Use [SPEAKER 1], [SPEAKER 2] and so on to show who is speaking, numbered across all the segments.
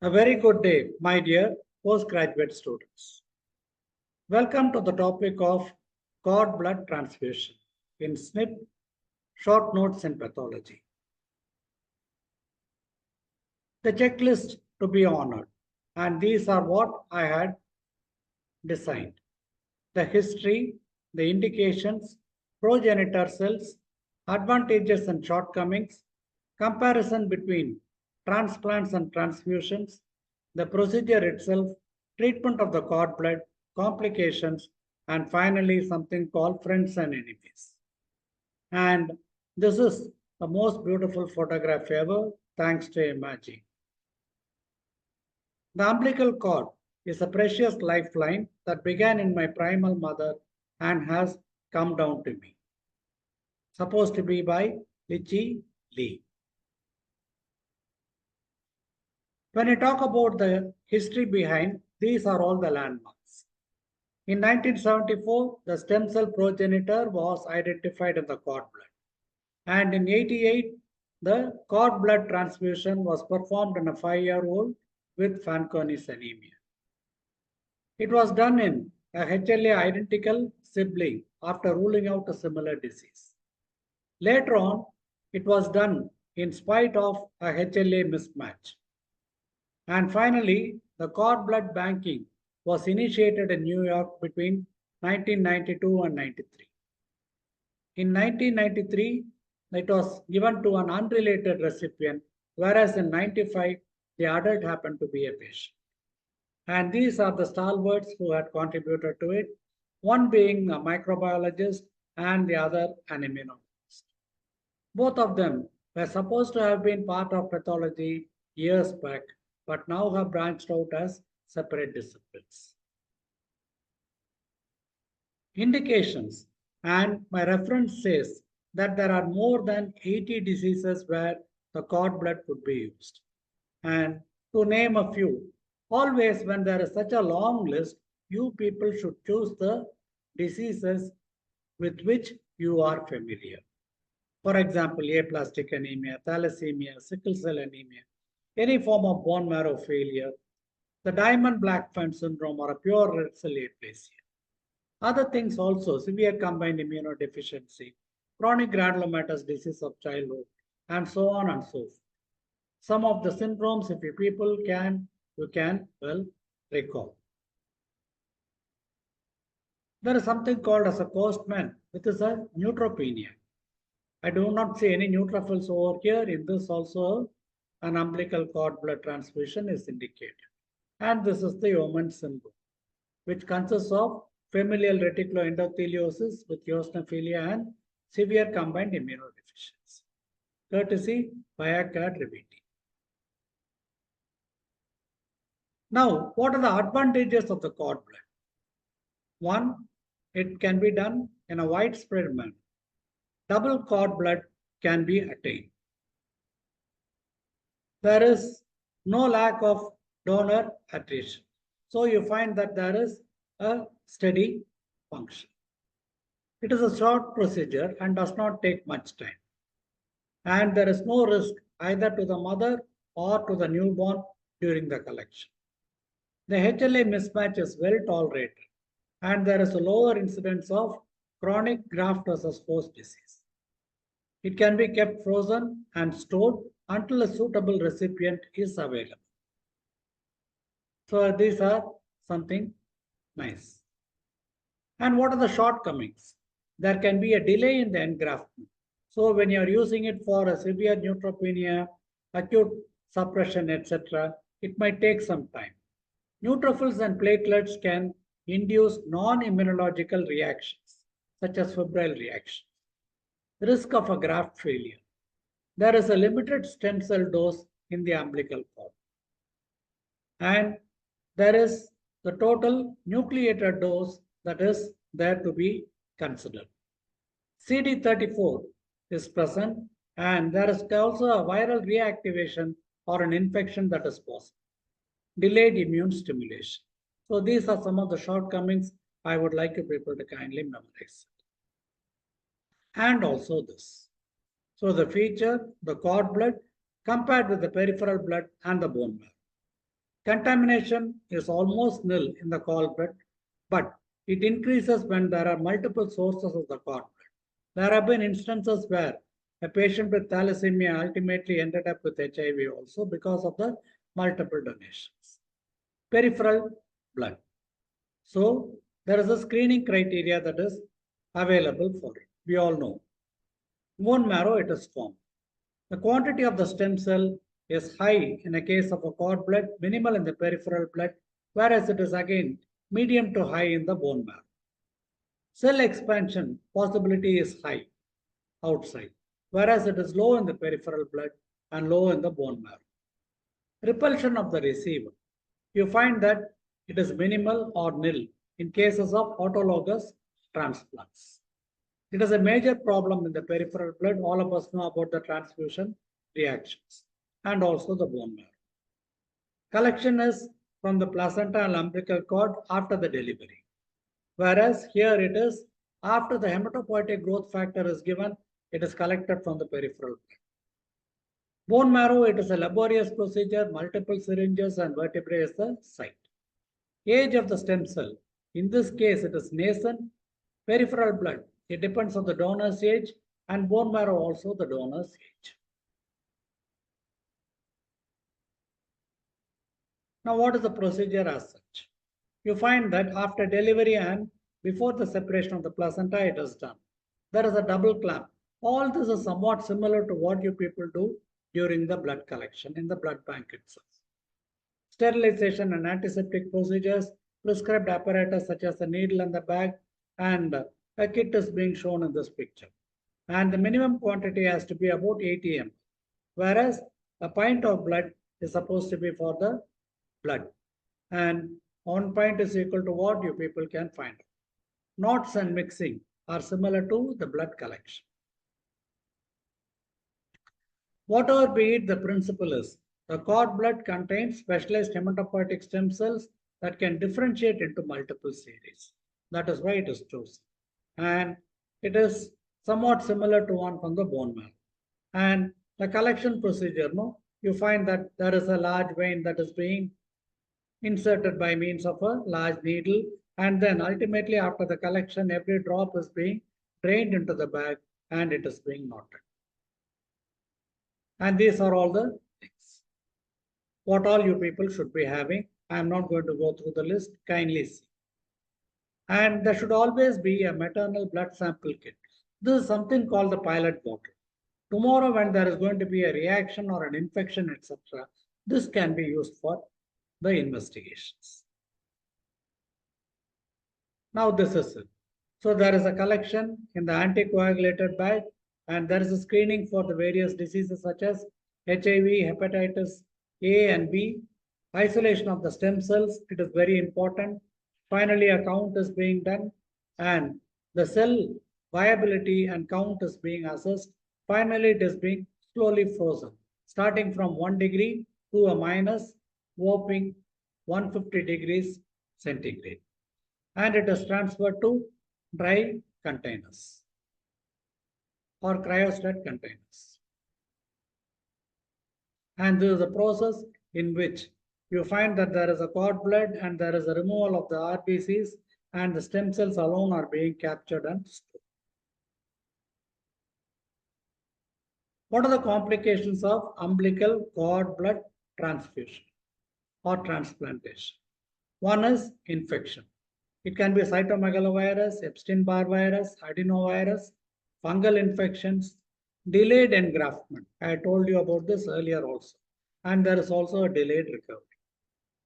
[SPEAKER 1] A very good day, my dear postgraduate students. Welcome to the topic of cord blood transfusion in SNIP, short notes in pathology. The checklist to be honored, and these are what I had designed. The history, the indications, progenitor cells, advantages and shortcomings, comparison between transplants and transfusions, the procedure itself, treatment of the cord blood, complications, and finally something called friends and enemies. And this is the most beautiful photograph ever, thanks to Imaging. The umbilical cord is a precious lifeline that began in my primal mother and has come down to me. Supposed to be by Lichi Lee. When I talk about the history behind, these are all the landmarks. In 1974, the stem cell progenitor was identified in the cord blood. And in 1988, the cord blood transfusion was performed in a 5-year-old with Fanconi's anemia. It was done in a HLA identical sibling after ruling out a similar disease. Later on, it was done in spite of a HLA mismatch. And finally, the cord blood banking was initiated in New York between 1992 and 93. In 1993, it was given to an unrelated recipient, whereas in 95, the adult happened to be a patient. And these are the stalwarts who had contributed to it, one being a microbiologist and the other an immunologist. Both of them were supposed to have been part of pathology years back, but now have branched out as separate disciplines. Indications, and my reference says that there are more than 80 diseases where the cord blood could be used. And to name a few, always when there is such a long list, you people should choose the diseases with which you are familiar. For example, aplastic anemia, thalassemia, sickle cell anemia, any form of bone marrow failure, the Diamond-Blackfan syndrome or a pure red cell aplasia. Other things also, severe combined immunodeficiency, chronic granulomatous disease of childhood, and so on and so forth. Some of the syndromes, if you people can, you can well recall. There is something called as a postman, which is a neutropenia. I do not see any neutrophils over here. In this also, an umbilical cord blood transfusion is indicated. And this is the Yeoman syndrome, which consists of familial reticuloendotheliosis with eosinophilia and severe combined immunodeficiency. Courtesy Bayaka Reviti. Now, what are the advantages of the cord blood? One, it can be done in a widespread manner. Double cord blood can be attained. There is no lack of donor attrition. So you find that there is a steady function. It is a short procedure and does not take much time. And there is no risk either to the mother or to the newborn during the collection. The HLA mismatch is well tolerated, and there is a lower incidence of chronic graft versus host disease. It can be kept frozen and stored until a suitable recipient is available. So these are something nice. And what are the shortcomings? There can be a delay in the engraftment. So when you are using it for a severe neutropenia, acute suppression, etc., it might take some time. Neutrophils and platelets can induce non-immunological reactions, such as febrile reactions. Risk of a graft failure. There is a limited stem cell dose in the umbilical cord. And there is the total nucleated dose that is there to be considered. CD34 is present, and there is also a viral reactivation or an infection that is possible. Delayed immune stimulation. So these are some of the shortcomings I would like you people to kindly memorize. And also this. So the feature, the cord blood compared with the peripheral blood and the bone marrow. Contamination is almost nil in the cord blood, but it increases when there are multiple sources of the cord blood. There have been instances where a patient with thalassemia ultimately ended up with HIV also because of the multiple donations. Peripheral blood. So there is a screening criteria that is available for it. We all know. Bone marrow, it is formed. The quantity of the stem cell is high in a case of a cord blood, minimal in the peripheral blood, whereas it is again medium to high in the bone marrow. Cell expansion possibility is high outside, whereas it is low in the peripheral blood and low in the bone marrow. Repulsion of the receiver. You find that it is minimal or nil in cases of autologous transplants. It is a major problem in the peripheral blood. All of us know about the transfusion reactions and also the bone marrow. Collection is from the placenta and umbilical cord after the delivery, whereas here it is after the hematopoietic growth factor is given, it is collected from the peripheral blood. Bone marrow, it is a laborious procedure, multiple syringes and vertebrae is the site. Age of the stem cell, in this case it is nascent. Peripheral blood, it depends on the donor's age, and bone marrow also the donor's age. Now what is the procedure as such? You find that after delivery and before the separation of the placenta, it is done. There is a double clamp. All this is somewhat similar to what you people do during the blood collection in the blood bank itself. Sterilization and antiseptic procedures, prescribed apparatus such as the needle and the bag, and a kit is being shown in this picture. And the minimum quantity has to be about 80 ml, whereas a pint of blood is supposed to be for the blood. And 1 pint is equal to what you people can find. Knots and mixing are similar to the blood collection. Whatever be it, the principle is the cord blood contains specialized hematopoietic stem cells that can differentiate into multiple series. That is why it is chosen. And it is somewhat similar to one from the bone marrow. And the collection procedure, no, you find that there is a large vein that is being inserted by means of a large needle, and then ultimately after the collection, every drop is being drained into the bag and it is being knotted. And these are all the things. What all you people should be having. I am not going to go through the list. Kindly see. And there should always be a maternal blood sample kit. This is something called the pilot bottle. Tomorrow when there is going to be a reaction or an infection, etc., this can be used for the investigations. Now this is it. So there is a collection in the anticoagulated bag, and there is a screening for the various diseases such as HIV, hepatitis A and B, isolation of the stem cells, it is very important. Finally, a count is being done and the cell viability and count is being assessed. Finally, it is being slowly frozen, starting from 1 degree to a minus whopping 150 degrees centigrade. And it is transferred to dry containers or cryostat containers. And this is a process in which you find that there is a cord blood and there is a removal of the RBCs and the stem cells alone are being captured and stored. What are the complications of umbilical cord blood transfusion or transplantation? One is infection. It can be cytomegalovirus, Epstein-Barr virus, adenovirus, fungal infections, delayed engraftment. I told you about this earlier also. And there is also a delayed recovery.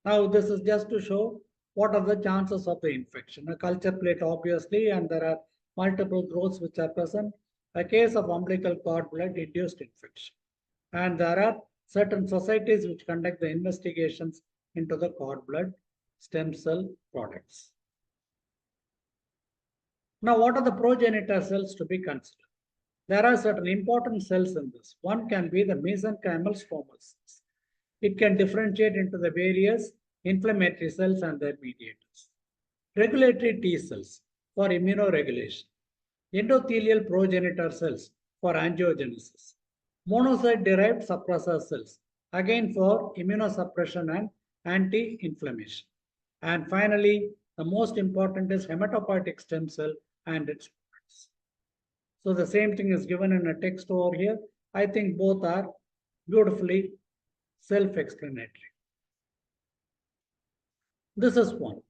[SPEAKER 1] Now, this is just to show what are the chances of the infection. A culture plate, obviously, and there are multiple growths which are present. A case of umbilical cord blood induced infection. And there are certain societies which conduct the investigations into the cord blood stem cell products. Now, what are the progenitor cells to be considered? There are certain important cells in this. One can be the mesenchymal stromal cells. It can differentiate into the various inflammatory cells and their mediators. Regulatory T cells for immunoregulation. Endothelial progenitor cells for angiogenesis. Monocyte-derived suppressor cells, again for immunosuppression and anti-inflammation. And finally, the most important is hematopoietic stem cell and its products. So the same thing is given in a text over here. I think both are beautifully self-explanatory. This is one.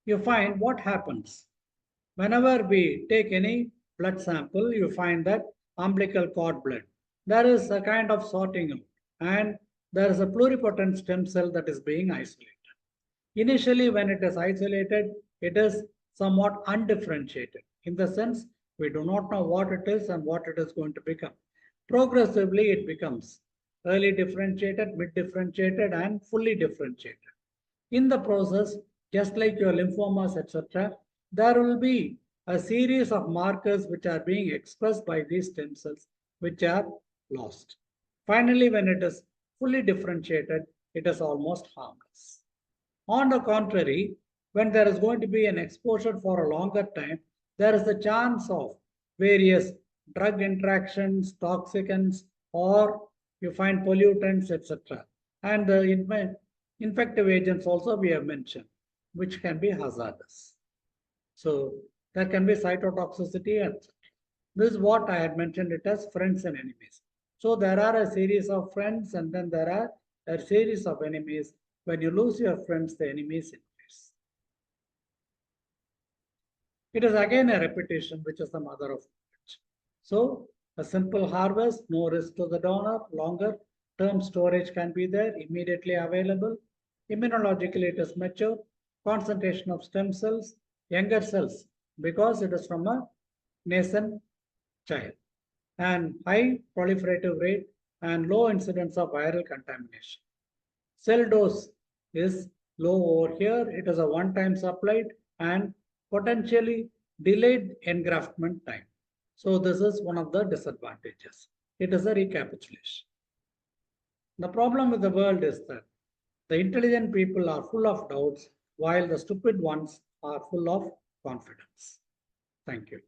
[SPEAKER 1] You find what happens. Whenever we take any blood sample, you find that umbilical cord blood. There is a kind of sorting out, and there is a pluripotent stem cell that is being isolated. Initially, when it is isolated, it is somewhat undifferentiated. In the sense, we do not know what it is and what it is going to become. Progressively, it becomes early differentiated, mid differentiated, and fully differentiated. In the process, just like your lymphomas, etc., there will be a series of markers which are being expressed by these stem cells, which are lost. Finally, when it is fully differentiated, it is almost harmless. On the contrary, when there is going to be an exposure for a longer time, there is a chance of various drug interactions, toxicants, or you find pollutants, etc. And the infective agents also we have mentioned, which can be hazardous. So there can be cytotoxicity, etc. This is what I had mentioned it as friends and enemies. So there are a series of friends and then there are a series of enemies. When you lose your friends, the enemies increase. It is again a repetition, which is the mother of knowledge. So a simple harvest, no risk to the donor, longer term storage can be there, immediately available. Immunologically, it is mature, concentration of stem cells, younger cells, because it is from a nascent child, and high proliferative rate and low incidence of viral contamination. Cell dose is low over here. It is a one-time supplied and potentially delayed engraftment time. So this is one of the disadvantages. It is a recapitulation. The problem with the world is that the intelligent people are full of doubts while the stupid ones are full of confidence. Thank you.